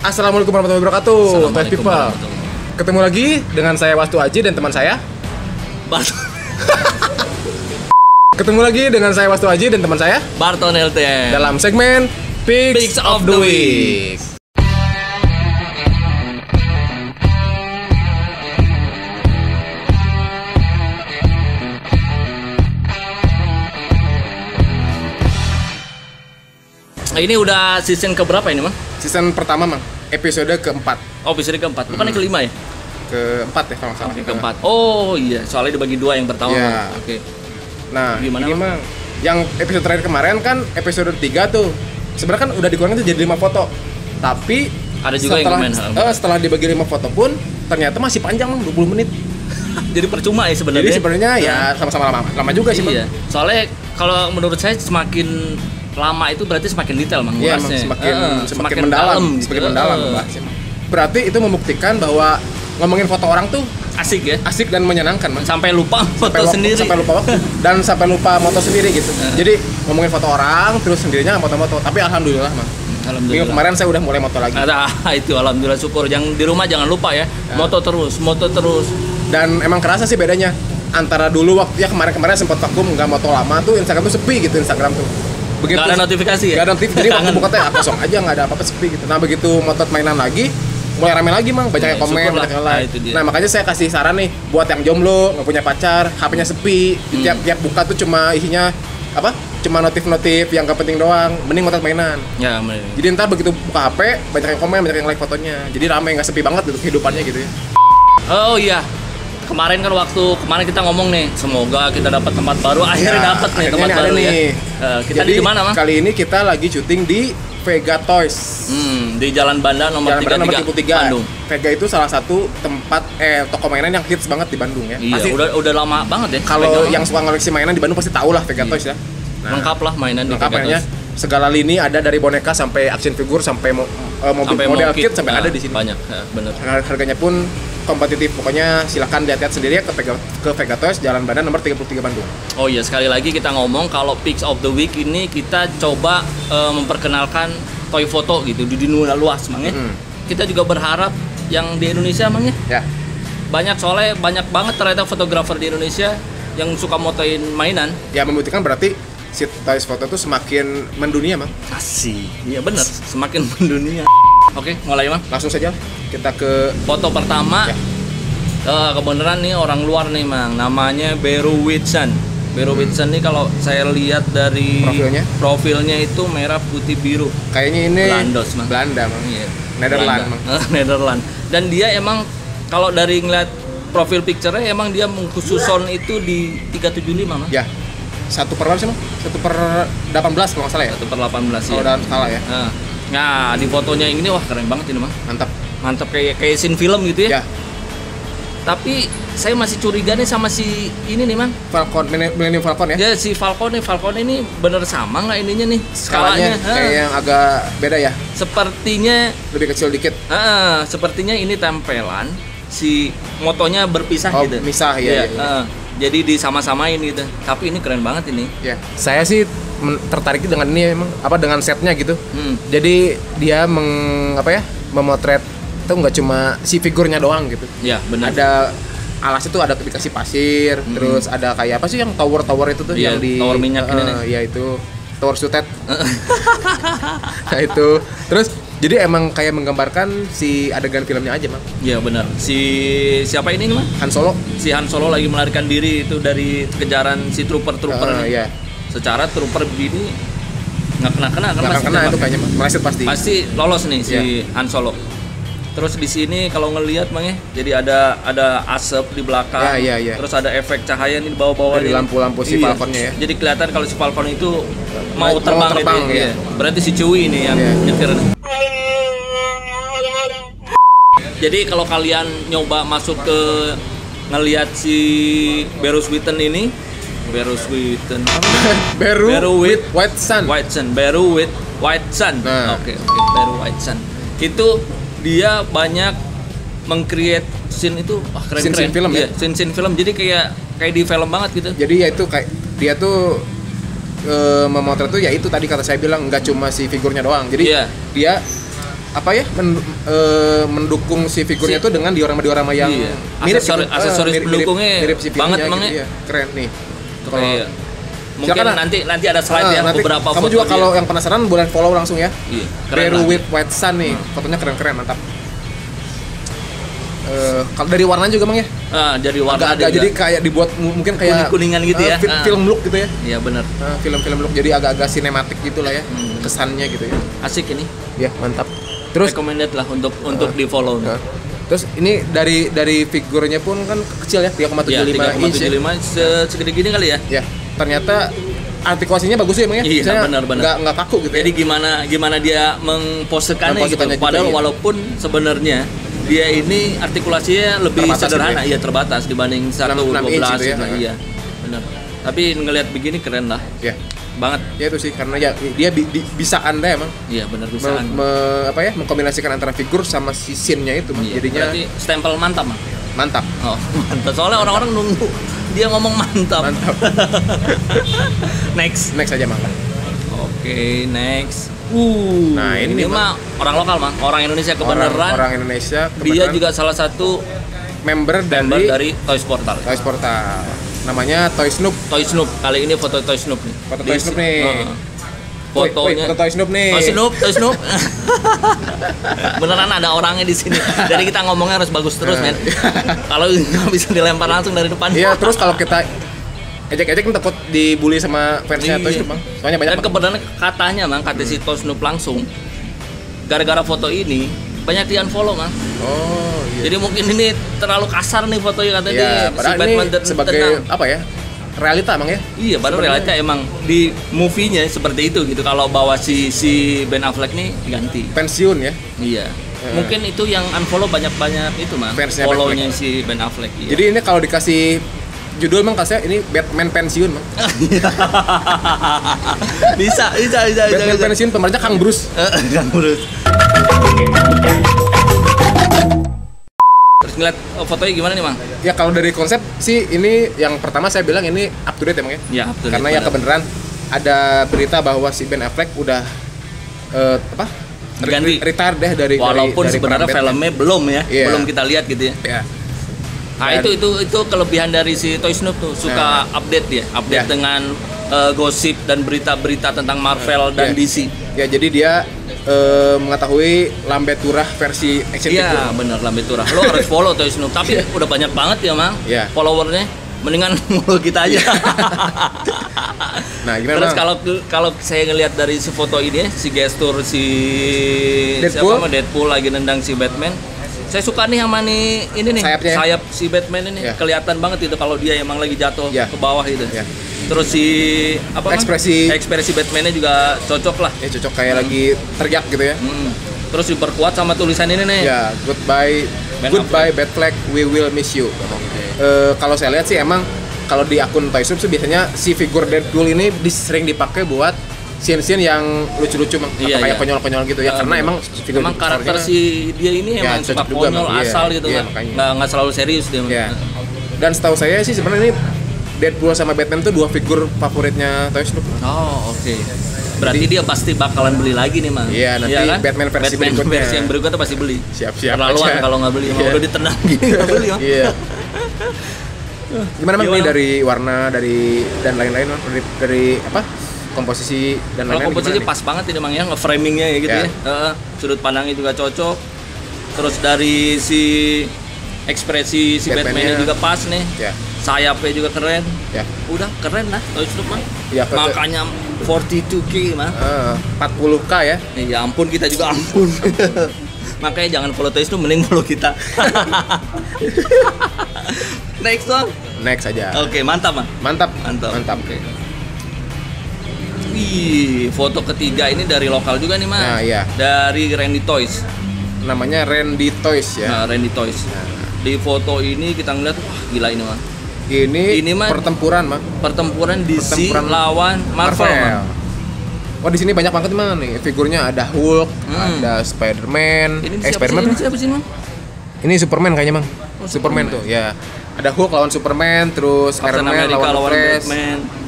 Assalamualaikum warahmatullahi wabarakatuh. Twist Assalamualaikum People. warahmatullahi. Ketemu lagi dengan saya Wastu Aji dan teman saya. Ketemu lagi dengan saya Wastu Aji dan teman saya Barton LTM dalam segmen Picks of the Week. Nah, ini udah season keberapa ini, Mang? Season pertama, Mang. Episode keempat. Oh, episode keempat. Bukannya kelima ya? Keempat ya kalau nggak salah. Keempat. Oh iya, soalnya dibagi dua yang pertama. Iya. Mang. Oke. Nah, Gimana, ini Mang. Yang episode terakhir kemarin kan episode 3 tuh. Sebenarnya kan udah dikurangin tuh jadi 5 foto. Tapi Ada juga yang komen hal. setelah dibagi 5 foto pun ternyata masih panjang, Mang, 20 menit. Jadi percuma ya sebenarnya. Jadi sebenarnya ya sama-sama lama juga sih, Mang. Iya. Soalnya kalau menurut saya semakin lama itu berarti semakin detail, Mang. Iya, Mang, semakin mendalam, gitu. semakin mendalam bahasnya, Mang. Berarti itu membuktikan bahwa ngomongin foto orang tuh Asik ya. asik dan menyenangkan, Mang. Sampai lupa foto sendiri. Sampai lupa waktu dan sampai lupa moto sendiri gitu. Jadi ngomongin foto orang terus sendirinya moto-moto. Tapi alhamdulillah, Mang. Minggu Alhamdulillah. kemarin saya udah mulai moto lagi. Itu alhamdulillah syukur. Yang di rumah jangan lupa ya. Moto terus. Dan emang kerasa sih bedanya antara dulu waktu ya kemarin sempat vakum nggak moto lama tuh Instagram tuh sepi gitu Instagram tuh. Begitu Gak ada notifikasi ya? Gak ada notifikasi. Jadi waktu Kangen. buka teh kosong aja nggak ada apa-apa sepi gitu. Nah begitu motot mainan lagi mulai rame lagi, Mang, banyak yang komen, syukurlah. banyak yang like. Nah, itu dia. Nah makanya saya kasih saran nih buat yang jomblo nggak punya pacar, HP-nya sepi, tiap buka tuh cuma isinya apa? Cuma notif yang gak penting doang. Mending motot mainan. Ya, bener. Jadi ntar begitu buka HP banyak yang komen, banyak yang like fotonya. Jadi rame, nggak sepi banget gitu kehidupannya gitu ya. Oh iya. Kemarin kita ngomong nih, semoga kita dapat tempat baru. Akhirnya dapat nih akhirnya tempat ini ada baru nih. ya. Kita Jadi, di mana, Mang? kali ini kita lagi syuting di Vega Toys. Di Jalan Banda nomor Jalan Banda nomor 33 Bandung. Vega itu salah satu tempat toko mainan yang hits banget di Bandung ya. Iya, Pasti udah lama banget ya. kalau Vega. yang suka ngoleksi mainan di Bandung pasti tahu lah Vega Toys ya. Lengkap lah mainan di Lengkap Vega mainannya. Toys. Segala lini ada dari boneka sampai action figure sampai mobil Sampai model mau kit sampai ada di sini. Banyak, ya, bener. Harganya pun kompetitif. Pokoknya silakan lihat-lihat sendiri ya ke Vega Toys Jalan Banda nomor 33 Bandung. Oh iya, sekali lagi kita ngomong kalau Picks of the Week ini kita coba memperkenalkan toy foto gitu di dunia luas, Mang ya. Kita juga berharap yang di Indonesia, Mang ya. Ya. Soalnya banyak banget ternyata fotografer di Indonesia yang suka motoin mainan. Ya membuktikan berarti si Toys Foto tuh semakin mendunia, Mang. Asik. Iya bener, semakin mendunia. Oke, mulai, Mang. Langsung saja kita ke Foto pertama. Ya. Kebenaran nih orang luar nih, Mang. Namanya Beru Whitson. Beru Whitson nih kalau saya lihat dari profilnya itu merah putih biru. kayaknya ini Belandos, Mang. Belanda, Mang. Iya. Netherlands, Mang. Netherlands. Dan dia emang kalau dari ngeliat profil picture-nya emang dia mengkhususon itu di 375, Mang. Ya. 1/18 sih, Mang? 1/18 kalau nggak salah ya? 1/18 Kalau ya. udah salah ya. Nah, di fotonya ini wah keren banget ini, Mang. Mantap. Kayak scene film gitu ya. Ya. Tapi saya masih curiga nih sama si ini nih, Mang. Falcon, Millennium Falcon ya? Ya si Falcon ini bener sama nggak ininya nih Skalanya skalanya? kayak yang agak beda ya? Sepertinya Lebih kecil dikit. sepertinya ini tempelan si motonya berpisah Oh, gitu. misah ya. Jadi disama-samain gitu. Tapi ini keren banget ini. Ya. Saya sih tertarik dengan ini emang dengan setnya gitu. Jadi dia memotret itu nggak cuma si figurnya doang gitu. Ya benar. Ada alas itu ada dikasih pasir, terus ada kayak apa sih yang tower itu tuh Iya, yang di tower minyak ini nih. ya itu tower sutet. Nah itu. Terus jadi emang kayak menggambarkan si adegan filmnya aja, Mang. Iya benar. Siapa ini nih, Mang? Han Solo. Si Han Solo lagi melarikan diri itu dari kejaran si trooper nih. Iya. Secara trooper ini nggak kena Nggak akan kena itu kayaknya, Mang. Meleset pasti. Pasti lolos nih si Han Solo. Terus di sini kalau ngelihat, Mang ya, jadi ada asap di belakang. Iya. Terus ada efek cahaya nih di bawah-bawah Dari nih. lampu-lampu si Falconnya ya. Jadi kelihatan kalau si Falcon itu mau Mau terbang, terbang, gitu. ya. Iya. Berarti si Chewie ini yang nyetir nih. Jadi kalau kalian nyoba masuk ke ngelihat si Beru Whitson ini, Beru Whitson. Beru with White Sun. Beru with White Sun. Nah. Oke, Beru White Sun. Itu dia banyak meng-create scene itu keren-keren. Scene film ya? Scene film. Jadi kayak di film banget gitu. Jadi ya itu kayak dia tuh memotret tuh ya itu tadi kata saya bilang nggak cuma si figurnya doang. Jadi Iya. dia mendukung si figurnya tuh dengan diorama yang mirip aksesoris pendukungnya mirip si banget emang gitu, ya. Keren nih. Kalau mungkin nanti ada slide ya nanti beberapa kamu foto juga kalau yang penasaran boleh follow langsung ya. Iya, Beru with White Sun nih. Fotonya keren-keren, mantap. Kalau dari warnanya juga Mang ya? Dari warna agak jadi kayak dibuat mungkin kayak kuningan gitu ya. Film look gitu ya. Iya benar. Film look jadi agak-agak sinematik gitu lah ya. Kesannya gitu ya. Asik ini. Ya, mantap. Terus recommended lah untuk di-follow. Terus ini dari figurnya pun kan kecil ya, 3,75 inch. 3,75 segede gini kali ya? Ya. Ternyata artikulasinya bagus ya Mang ya. Iya, benar. Enggak kaku gitu. Jadi gimana dia mengposekannya gitu. Padahal gitu, walaupun sebenarnya dia ini artikulasinya lebih terbatas sederhana, gitu ya terbatas dibanding 112 gitu ya. Iya. Benar. Tapi ngelihat begini keren lah. Ya. Banget. Ya itu sih karena ya dia bisa Anda emang. Iya, benar bisa. Mengkombinasikan antara figur sama si scene-nya itu, iya, jadinya berarti stempel mantap, Mang. Mantap. Oh, mantap. Soalnya orang-orang nunggu dia ngomong mantap. Mantap. Next aja Mang. Oke, next. Nah, ini mah orang lokal, Mang. Orang Indonesia kebenaran. Orang Indonesia Dia kebenaran. juga salah satu member dari Toys Portal. Namanya Toy Snoop. Toy Snoop. Kali ini foto Toy Snoop nih. Foto Toy Snoop nih. Fotonya foto Toy Snoop nih. Toy Snoop. Beneran ada orangnya di sini. Jadi kita ngomongnya harus bagus terus, men. Kalau nggak bisa dilempar langsung dari depan. Iya, terus kalau kita ejek-ejek kan takut dibully sama fansnya Toy Snoop, Bang. Soalnya banyak. Dan kebetulan katanya, Mang, kata si Toy Snoop langsung gara-gara foto ini banyak di unfollow, Mang. Oh, iya. Jadi mungkin ini terlalu kasar nih fotonya katanya ya, si Batman ini sebagai apa ya? Realita, Mang ya? Iya, baru realita emang di movie-nya seperti itu gitu. Kalau bawa si Ben Affleck nih ganti. Pensiun ya? Iya. Mungkin itu yang unfollow banyak-banyak itu, Mang. Follow-nya si Ben Affleck. Iya. Jadi ini kalau dikasih judul Mang kasih ini Batman pensiun, Mang. bisa. Batman pensiun pemerannya Kang Bruce. Kang Bruce. Terus ngeliat fotonya gimana nih, Mang? Ya kalau dari konsep sih ini yang pertama saya bilang ini up to date ya, Mang ya. Ya, up to date. Karena ya kebenaran ada berita bahwa si Ben Affleck udah ganti retire deh dari walaupun sebenarnya filmnya belum ya, belum kita lihat gitu ya. Yeah. Nah, itu kelebihan dari si Toy Snoop tuh, suka update dengan gosip dan berita-berita tentang Marvel dan DC. Ya, jadi dia mengetahui Lambe Turah versi action figure. Iya, bener Lambe Turah. Lo harus follow Toy Snoop, tapi udah banyak banget ya, Mang. Followernya. Mendingan follow kita aja. Nah, gimana? Terus kalau saya ngelihat dari si foto ini, si gestur si Deadpool lagi nendang si Batman. Saya suka nih sama nih ini nih sayap si Batman ini kelihatan banget itu kalau dia emang lagi jatuh ke bawah itu. Terus si ekspresi Batman-nya juga cocok lah. Ya cocok kayak lagi teriak gitu ya. Terus diperkuat sama tulisan ini nih. Ya, goodbye Batfleck, we will miss you. Kalau saya lihat sih emang kalau di akun Toy Snoop sih biasanya si figur Deadpool ini sering dipakai buat scene-scene yang lucu-lucu kayak konyol-konyol gitu ya, karena emang karakter si dia ini emang suka konyol asal gitu kan, nggak selalu serius dia. Dan setahu saya sih sebenarnya ini Deadpool sama Batman tuh dua figur favoritnya Toy Snoop. Oh, oke. Berarti dia pasti bakalan beli lagi nih, Mang. Iya, nanti kan? Batman versi yang berikutnya pasti beli. Siap-siap aja kalau nggak beli, udah ditenang gini nggak beli. Iya. Gimana, Mang, ini dari warna dan lain-lain, dari apa? Komposisi dan lain-lain. Kalau komposisi pas banget ini, Mang ya, nge-framingnya ya gitu ya. Sudut pandangnya juga cocok. Terus dari si ekspresi si Batman-nya juga pas nih. Sayapnya juga keren. Udah keren lah Toy Snoop, Mang. Makanya 42K, Mang. 40K ya. Ya ampun, kita juga ampun. Makanya jangan follow Toy Snoop, mending follow kita. Next dong. Next aja. Oke, mantap, Mang. Mantap. Oke. Wih, foto ketiga ini dari lokal juga nih, Mang. Nah, iya. Dari Randy Toys. Namanya Randy Toys ya. Nah, Randy Toys. Di foto ini kita ngeliat, wah gila ini, Mang. Ini pertempuran, Mang. Pertempuran DC lawan Marvel. Mang. Wah, di sini banyak banget, Mang, nih. Figurnya ada Hulk, ada Spider-Man. Ini siapa sih, Mang? Ini Superman kayaknya, Mang. Superman tuh, ya. Ada Hulk lawan Superman, terus Iron Man lawan Flash,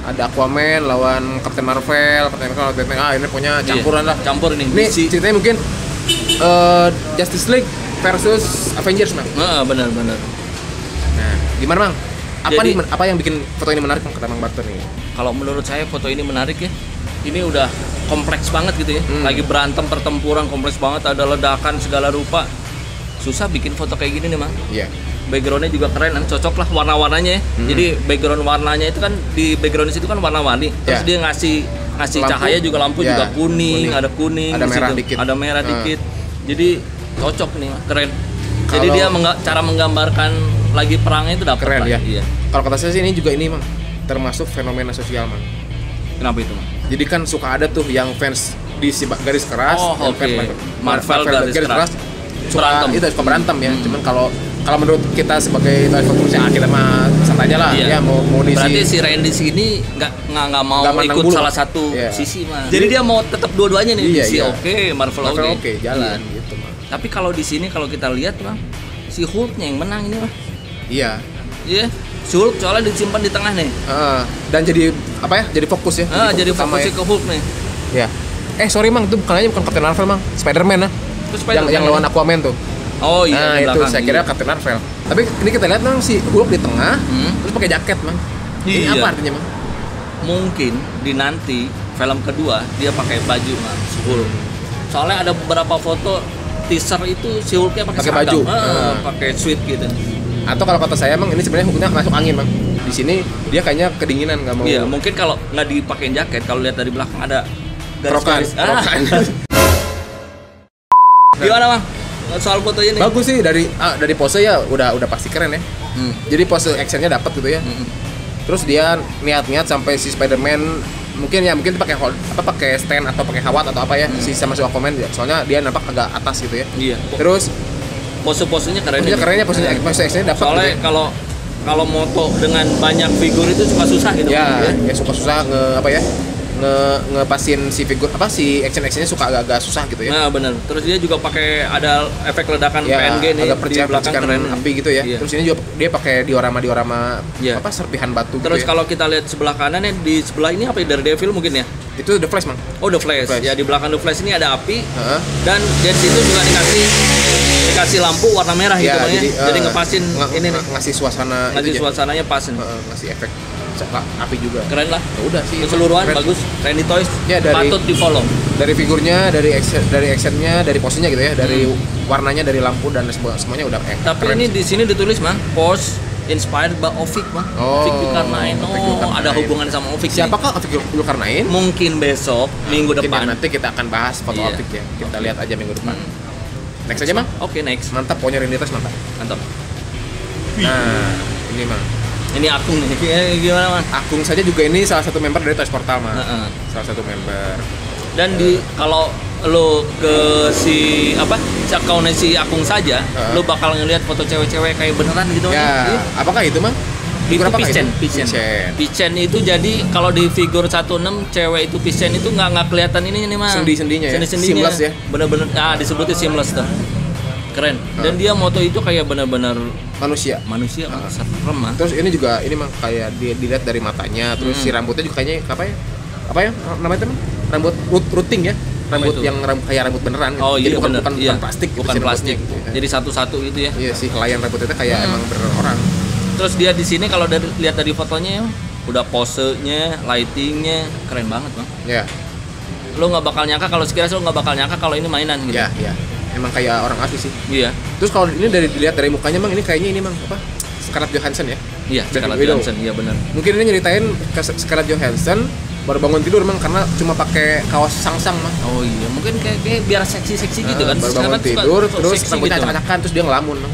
ada Aquaman lawan Captain Marvel lawan Batman. Ini punya campuran lah. Campur nih. Ini ceritanya mungkin Justice League versus Avengers, Mang. Benar. Nah, gimana, Mang? Apa yang bikin foto ini menarik, Mang, kata Mang Barton nih? Kalau menurut saya foto ini menarik ya. Ini udah kompleks banget gitu ya. Lagi berantem, pertempuran kompleks banget, ada ledakan segala rupa. Susah bikin foto kayak gini nih, Mang. Iya. Backgroundnya juga keren, kan cocok lah warna-warnanya ya. Jadi background warnanya itu kan di background situ kan warna-warni. Terus dia ngasih lampu, cahaya juga lampu juga kuning, ada kuning, ada merah dikit. Ada merah dikit. Jadi cocok nih, keren. Jadi dia cara menggambarkan lagi perangnya itu dapat keren lah. Ya. Iya. Kalau kata saya sih ini juga ini, Mang, termasuk fenomena sosial, Mang. Kenapa itu, Mang? Jadi kan suka ada tuh yang fans di garis keras, fans Marvel garis keras. Suka berantem ya. Cuman kalau menurut kita sebagai fotografer kita mah santai aja lah. Iya. Ya mau berarti si Randy sini nggak mau ikut salah satu sisi, mah. Jadi dia mau tetap dua-duanya nih. Marvel oke, jalan gitu, Mang. Tapi kalau di sini kalau kita lihat, Bang, si Hulk-nya yang menang ini, Bang. Iya. Iya. Si Hulk soalnya disimpan di tengah nih. Dan jadi apa ya? Jadi fokus ya. Jadi fokusnya ke Hulk nih. Iya. Sorry, Mang, itu bukan Captain Marvel, Mang. Spider-Man, yang lawan Aquaman tuh. Oh iya, itu saya kira Captain Marvel. Tapi ini kita lihat, Mang, si Hulk di tengah, terus pakai jaket, Mang. Ini apa artinya, Mang? Mungkin di nanti film kedua dia pakai baju, Mang, si Hulk. Soalnya ada beberapa foto teaser itu si Hulknya pakai baju, pakai suit gitu. Atau kalau kata saya, Mang, ini sebenarnya Hulknya masuk angin, Mang. Di sini dia kayaknya kedinginan, nggak mau. Iya, mungkin kalau nggak dipakein jaket, kalau lihat dari belakang ada garis-garis. Gimana, Mang? Soal foto ini bagus sih, dari pose ya udah pasti keren ya. Jadi pose actionnya dapat gitu ya. Terus dia niat sampai si Spider-Man mungkin pakai stand atau pakai kawat atau apa ya, si sama si Aquaman ya. Soalnya dia nampak agak atas gitu ya. Iya. Terus pose-posenya keren. Pose actionnya dapat. Soalnya gitu ya. kalau moto dengan banyak figur itu suka susah gitu. Ya suka susah ngepasin si figur si actionnya suka agak susah gitu ya. Nah, benar. Terus dia juga pakai ada efek ledakan PNG nih agak di belakang keren api gitu ya. Iya. Terus ini juga dia pakai diorama serpihan batu terus gitu ya. Kalau kita lihat sebelah kanan ya, di sebelah ini apa ya, Daredevil mungkin ya? Itu The Flash, Mang. Oh, The Flash. Ya, di belakang The Flash ini ada api. Dan dari situ juga dikasih lampu warna merah gitu, Bang, ya. Jadi ngepasin ini nih. Ngasih suasana suasananya pas. Ngasih efek api juga. Keren lah. Ya udah sih. Keseluruhan bagus. Randy Toys ya, patut di follow. Dari figurnya, dari actionnya, dari posenya gitu ya, dari warnanya, dari lampu dan semuanya udah Tapi ini di sini ditulis, Mang, pose inspired by Ovik, Mang. Ovik Zulkarnain. Ada hubungan sama Ovik. Siapakah Ovik Zulkarnain? Mungkin besok, minggu depan. Nanti kita akan bahas foto Ovik ya. Kita lihat aja minggu depan. Next aja, Mang. Oke, next. Mantap, pokoknya Randy Toys mantap. Nah, ini, Mang. Ini Akung nih, gimana, Mang? Akung saja juga ini salah satu member dari Toys Portal, Mang. Salah satu member. Dan kalau lo ke si account si Akung saja, lo bakal ngelihat foto cewek-cewek kayak beneran gitu. Ya, apakah itu, Mang? Itu Pichen itu jadi kalau di figur 16 cewek itu Pichen itu nggak kelihatan ini nih, Mang. Sendi-sendinya ya. Seamless ya. Bener-bener disebutnya seamless tuh. Keren. Dan dia moto itu kayak benar-benar manusia serem, mah. Terus ini juga Mang, kayak dilihat dari matanya, terus si rambutnya juga kayaknya apa ya namanya, teman? Rambut rooting ya. Rambut yang kayak rambut beneran. Oh iya, bukan plastik. Bukan plastik. Gitu, ya. Jadi satu-satu itu ya. Iya sih, helaian rambutnya itu kayak emang bener orang. Terus dia di sini kalau lihat dari fotonya ya, udah posenya, lightingnya keren banget, Bang. Iya. Lo nggak bakal nyangka kalau ini mainan gitu. Iya. Emang kayak orang asli sih. Iya. Terus kalau ini dilihat dari mukanya, Mang, ini kayaknya Mang, Scarlett Johansson ya? Iya, Scarlett Johansson, iya benar. Mungkin ini nyeritain Scarlett Johansson baru bangun tidur, Mang, karena cuma pakai kaos sangsang, Mang. Oh iya, mungkin kayak biar seksi gitu kan. Baru bangun tidur, terus rambutnya acak-acakan, terus dia ngelamun, Mang.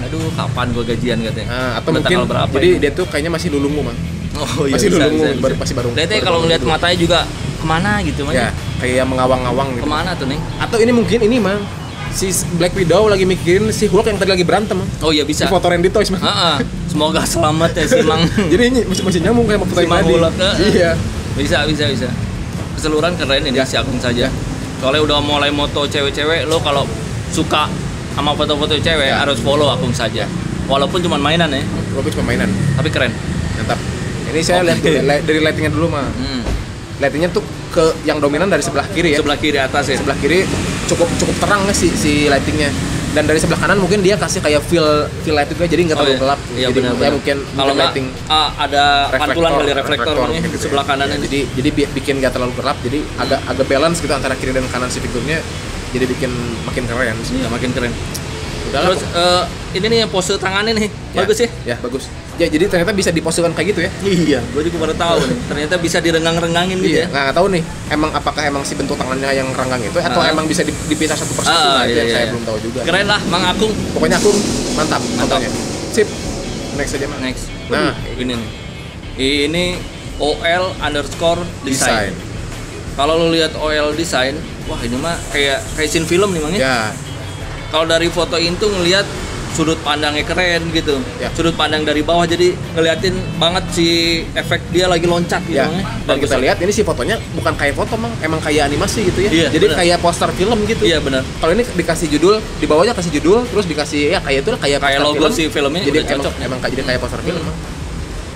Aduh, kapan gue gajian katanya. Atau mungkin jadi dia tuh kayaknya masih lulungu, Mang. Oh iya, masih lulungu, masih baru. Lihatnya kalau ngeliat matanya juga kemana gitu, Mang. Ya, kayak mengawang-awang gitu. Kemana tuh, Ning? Atau ini mungkin Mang, si Black Widow lagi mikirin si Hulk yang tadi lagi berantem, Mang. Oh iya, bisa. Di foto Randy Toys, Mang. Semoga selamat ya si Mang. Jadi ini masih nyambung kayak foto yang tadi. Iya. Bisa. Keseluruhan keren ini si Akung saja. Soalnya udah mulai moto cewek-cewek, lo kalau suka sama foto-foto cewek harus follow Akung saja. Walaupun cuma mainan ya. Tapi keren. Mantap. Ini saya lihat dari lightingnya dulu, Mang. Lightingnya tuh ke yang dominan dari sebelah kiri ya. Sebelah kiri atas ya. Sebelah kiri cukup terang si lightingnya. Dan dari sebelah kanan mungkin dia kasih kayak fill light juga, jadi nggak terlalu gelap. Iya, jadi benar. mungkin kalau lighting ada pantulan kali reflektor gitu sebelah kanan. Jadi bikin nggak terlalu gelap, jadi agak balance gitu antara kiri dan kanan si figurnya, jadi bikin makin keren sih. Iya, makin keren. Udahlah. Terus ini nih yang pose tangannya nih, bagus ya? Ya bagus. Ya jadi ternyata bisa diposekan kayak gitu ya? Iya, gue juga baru tahu nih. Ternyata bisa direnggang-renggangin gitu ya? Nggak tahu nih, apakah emang si bentuk tangannya yang renggang itu atau emang bisa dipisah satu persatu? Saya belum tahu juga. Keren lah, Mang Akung. Pokoknya Akung mantap. Sip. Next aja Mang. Next. Nah, ini nih. Ini OL_design. Kalau lo lihat OL design, wah ini mah kayak scene film nih Mang ya. Ya. Kalau dari foto itu ngelihat sudut pandangnya keren gitu, sudut pandang dari bawah, jadi ngeliatin banget si efek dia lagi loncat gitu. Dan kita lihat ini si fotonya bukan kayak foto Mang, emang kayak animasi gitu ya. Iya, jadi bener. kayak poster film gitu. Iya benar. Kalau ini dikasih judul, di bawahnya kasih judul, terus dikasih ya kayak itu kayak logo film. si filmnya. Jadi emang jadi kayak poster film Mang.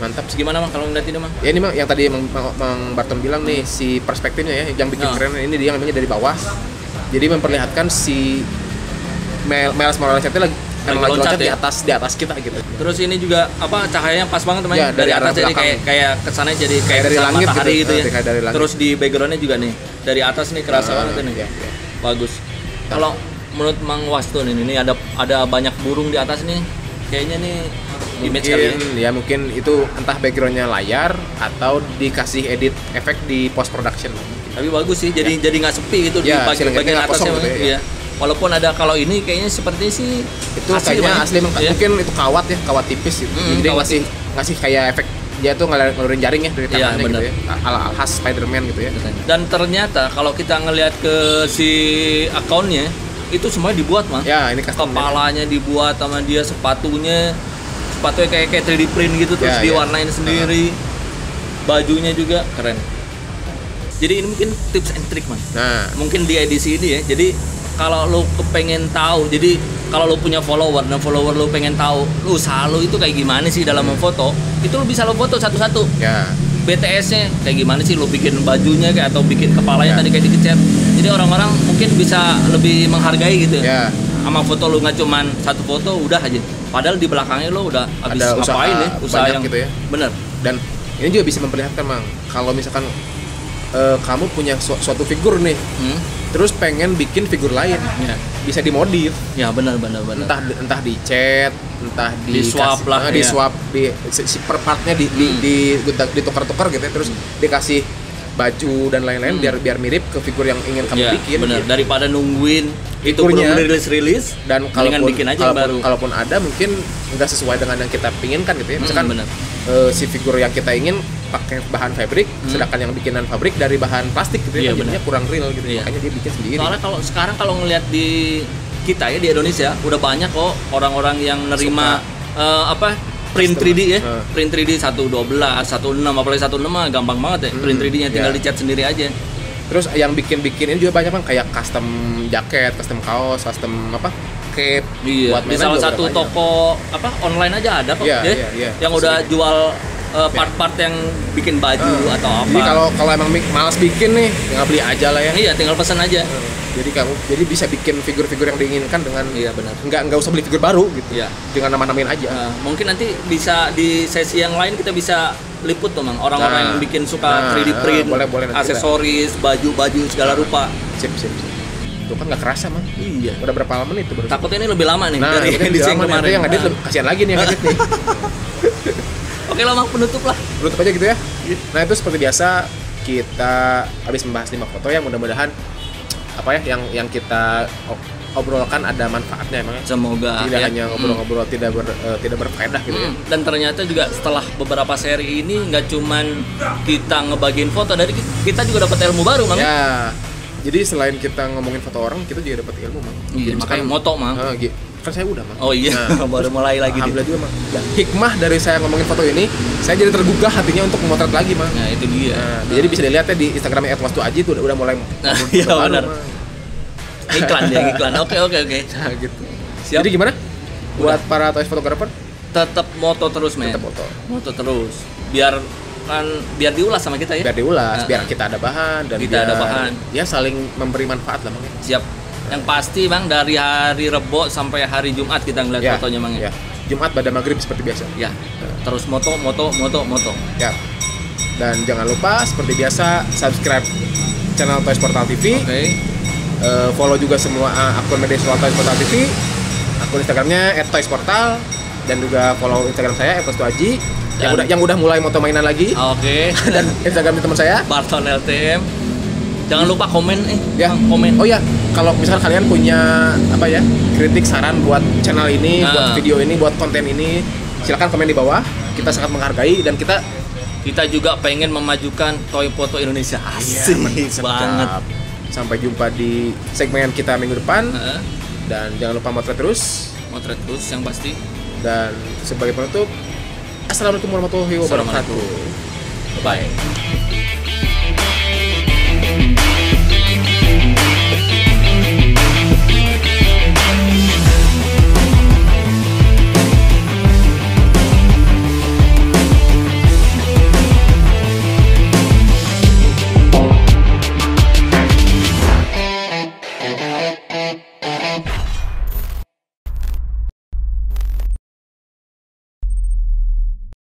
Mantap. Gimana Mang kalau ngeliat ini Mang? Ya ini Mang yang tadi Mang Barton bilang nih, si perspektifnya ya yang bikin keren ini, dia ngambilnya dari bawah. Jadi memperlihatkan si Miles Morales itu lagi loncat ya? di atas kita gitu. Terus ini juga cahayanya pas banget teman. Ya, dari atas jadi kayak kesana jadi kayak dari langit matahari gitu ya. Terus di backgroundnya juga nih dari atas nih kerasa banget nih. Bagus. Kalau menurut Mang Wasto ini ada banyak burung di atas nih. Kayaknya nih image kali ya. Mungkin itu entah backgroundnya layar atau dikasih edit efek di post production. Tapi bagus sih, jadi nggak sepi gitu di bagian atasnya gitu ya. Walaupun ada kalau ini kayaknya seperti sih itu kayaknya asli mungkin itu kawat tipis gitu. Jadi ngasih kayak efek dia tuh ngeluarin jaring ya dari tangannya gitu ya. Ala khas Spider-Man gitu ya. Dan ternyata kalau kita ngelihat ke si akunnya itu semuanya dibuat Mang. Ya, ini custom. Kepalanya dibuat sama dia, sepatunya kayak 3D print gitu, terus diwarnain sendiri. Bajunya juga keren. Jadi ini mungkin tips and trick Mang. Nah, mungkin di edisi ini ya. Jadi kalau lo kepengen tahu, jadi kalau lo punya follower dan follower lo pengen tahu lo usaha lo itu kayak gimana sih dalam memfoto, itu lo bisa lo foto satu-satu. Ya. BTS-nya kayak gimana sih, lo bikin bajunya kayak atau bikin kepalanya tadi kayak dikecat. Jadi orang-orang mungkin bisa lebih menghargai gitu ya. Sama foto lo nggak cuman satu foto udah aja. Padahal di belakangnya lo udah habis ngapain ya, usaha yang gitu ya. Bener. Dan ini juga bisa memperlihatkan Mang, kalau misalkan kamu punya suatu figur nih, terus pengen bikin figur lain, bisa dimodif. Ya benar. Entah dicat, entah di swap lah, di swap, si per partnya ditukar-tukar gitu ya, terus dikasih baju dan lain-lain biar mirip ke figur yang ingin kamu bikin. Benar. Gitu. Daripada nungguin itu belum rilis dan kalaupun ada mungkin nggak sesuai dengan yang kita pinginkan gitu ya. Misalkan si figur yang kita ingin pakai bahan fabric, sedangkan yang bikinan pabrik dari bahan plastik gitu ya, jadinya kurang real gitu. Makanya dia bikin sendiri. Soalnya kalau sekarang ngelihat di kita ya di Indonesia udah banyak kok orang-orang yang nerima print 3D ya. Print 3D 112, 16, apalagi 16 mah gampang banget ya. Print 3D-nya tinggal dicat sendiri aja. Terus yang bikin ini juga banyak Bang, kayak custom jaket, custom kaos, custom cape. Buat di salah satu toko online aja ada kok yang udah jual part-part yang bikin baju atau apa. Jadi kalau emang malas bikin nih, tinggal beli aja lah ya. Iya, tinggal pesan aja. Jadi bisa bikin figur-figur yang diinginkan dengan benar. Nggak usah beli figur baru gitu. Iya. Dengan nama-namain aja. Mungkin nanti bisa di sesi yang lain kita bisa liput tuh Mang, orang-orang yang bikin suka 3D print, boleh aksesoris, baju segala rupa. Sip. Itu kan nggak kerasa Mang. Iya. Udah berapa lama nih itu baru? Takutnya ini lebih lama nih dari edition kemarin. Yang edit kasihan lagi nih yang edit nih. Oke lah Mang, penutup aja gitu ya. Nah itu seperti biasa kita habis membahas 5 foto yang mudah-mudahan yang kita obrolkan ada manfaatnya emang ya. Semoga tidak hanya ngobrol-ngobrol tidak berfaedah gitu ya. Dan ternyata juga setelah beberapa seri ini nggak cuman kita ngebagiin foto, dari kita juga dapat ilmu baru Mang. Ya. Jadi selain kita ngomongin foto orang, kita juga dapat ilmu Mang. Iya, makanya moto Mang. Kan saya udah Mang. Oh iya, baru mulai lagi. Alhamdulillah juga Mang. Hikmah dari saya ngomongin foto ini, saya jadi tergugah hatinya untuk memotret lagi Mang. Nah itu dia. Jadi bisa dilihat ya di Instagramnya @wastuaji itu udah mulai. Iya benar. Iklan. Oke. Nah gitu. Siap. Jadi gimana? Buat para toys photographer? Tetap moto terus men. Moto terus. Biar diulas sama kita ya. Biar diulas, biar kita ada bahan dan kita ada bahan. Ya saling memberi manfaat lah Mang. Siap. Yang pasti Bang, dari hari Rebo sampai hari Jumat kita ngeliat fotonya Bang ya. Jumat pada maghrib seperti biasa. Ya. Terus moto. Ya. Dan jangan lupa seperti biasa subscribe channel Toys Portal TV. Follow juga semua akun media sosial Toys Portal TV. Akun Instagramnya @toysportal dan juga follow Instagram saya @toaji yang udah mulai moto mainan lagi. Dan Instagram teman saya Barton LTM. Jangan lupa komen komen. Oh ya, kalau misalkan kalian punya kritik saran buat channel ini, buat video ini, buat konten ini, silakan komen di bawah. Kita sangat menghargai dan kita juga pengen memajukan toy foto Indonesia. Asik banget. Sampai jumpa di segmen kita minggu depan. Dan jangan lupa motret terus yang pasti. Dan sebagai penutup, assalamualaikum warahmatullahi wabarakatuh. Bye.